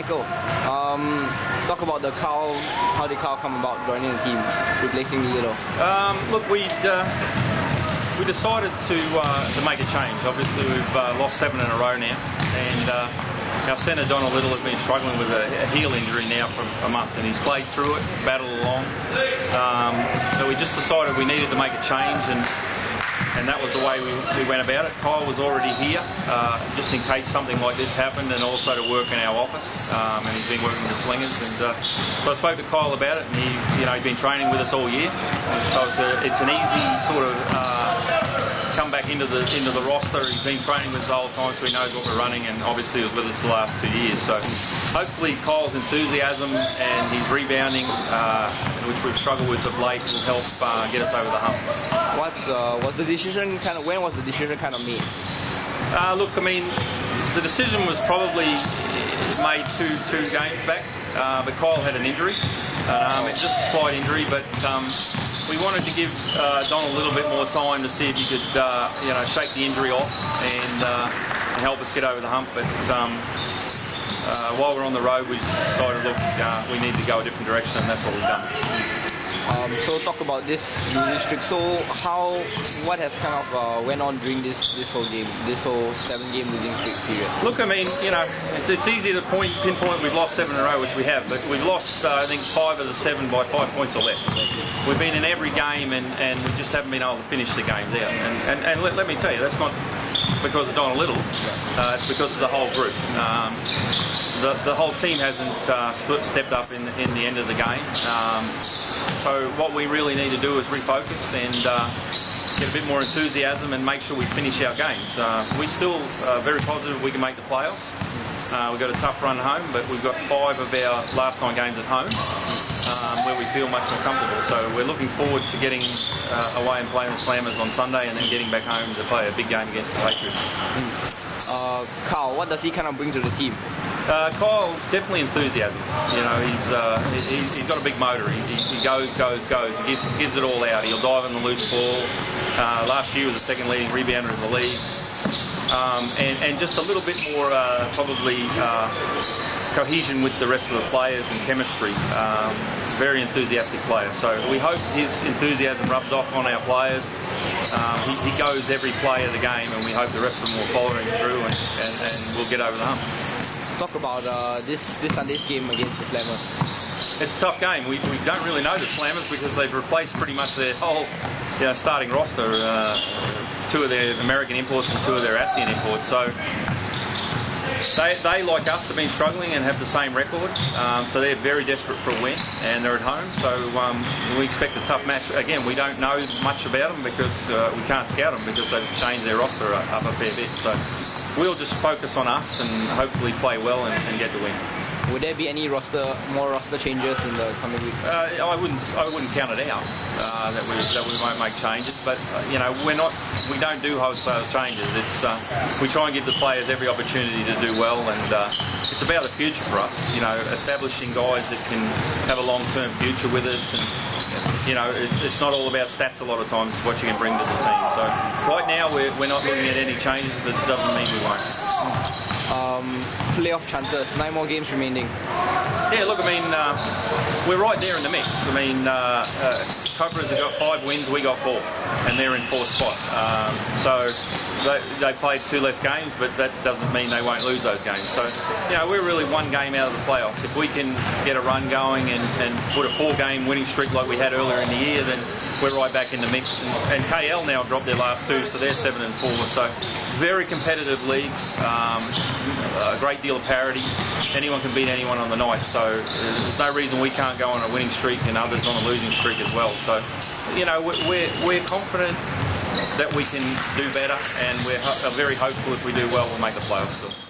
Michael, talk about the Carl, how did Carl come about joining the team, replacing Lilo? Look, we decided to make a change. Obviously, we've lost 7 in a row now, and our centre Donald Little has been struggling with a heel injury now for a month, and he's played through it, battled along. So we just decided we needed to make a change, and that was the way we went about it. Kyle was already here, just in case something like this happened, and also to work in our office. And he's been working with the Slingers, and so I spoke to Kyle about it, and he's been training with us all year. So it's an easy sort of come back into the roster. He's been training with us the whole time, so he knows what we're running, and obviously he was with us the last 2 years. So hopefully Kyle's enthusiasm and his rebounding, which we've struggled with of late, will help get us over the hump. Was the decision when was the decision made? Look, I mean, the decision was probably made two games back, but Kyle had an injury. It's just a slight injury, but we wanted to give Don a little bit more time to see if he could, shake the injury off and help us get over the hump. But while we're on the road, we decided, look, we need to go a different direction, and that's what we've done. So talk about this losing streak. So what has went on during this whole 7-game losing streak period? Look, I mean, it's easy to pinpoint we've lost 7 in a row, which we have, but we've lost I think 5 of the 7 by 5 points or less. We've been in every game, and we just haven't been able to finish the games out. And let me tell you, that's not because of Donald Little. It's because of the whole group. The whole team hasn't stepped up in the end of the game. So what we really need to do is refocus and get a bit more enthusiasm and make sure we finish our games. We're still very positive we can make the playoffs. We've got a tough run home, but we've got 5 of our last 9 games at home where we feel much more comfortable. So we're looking forward to getting away and playing the Slammers on Sunday, and then getting back home to play a big game against the Patriots. Carl, what does he bring to the team? Kyle, definitely enthusiasm. He's got a big motor. He goes. He gives it all out. He'll dive on the loose ball. Last year was the 2nd leading rebounder in the league. And just a little bit more probably cohesion with the rest of the players and chemistry. Very enthusiastic player. So we hope his enthusiasm rubs off on our players. He goes every play of the game, and we hope the rest of them will follow him through, and we'll get over the hump. Talk about this Sunday's game against the Slammers. It's a tough game. We don't really know the Slammers because they've replaced pretty much their whole starting roster. 2 of their American imports and 2 of their ASEAN imports. So they, like us, have been struggling and have the same record. So they're very desperate for a win, and they're at home. So we expect a tough match. Again, we don't know much about them because we can't scout them because they've changed their roster up a fair bit. So we'll just focus on us and hopefully play well and get the win. Would there be any more roster changes in the coming week? I wouldn't count it out that we won't make changes, but we don't do wholesale changes. We try and give the players every opportunity to do well, and it's about the future for us. Establishing guys that can have a long-term future with us, and it's not all about stats a lot of times. It's what you can bring to the team. So right now we're not looking at any changes, but it doesn't mean we won't. Playoff chances, 9 more games remaining. Yeah, look, I mean, we're right there in the mix. I mean, Cobras have got 5 wins, we got 4, and they're in 4th spot. So they played 2 less games, but that doesn't mean they won't lose those games. So, we're really 1 game out of the playoffs. If we can get a run going and put a 4-game winning streak like we had earlier in the year, then we're right back in the mix. And KL now dropped their last 2, so they're 7 and 4. So very competitive league. A great deal of parity. Anyone can beat anyone on the night, so there's no reason we can't go on a winning streak and others on a losing streak as well. So, we're confident that we can do better, and we're very hopeful if we do well, we'll make the playoffs still.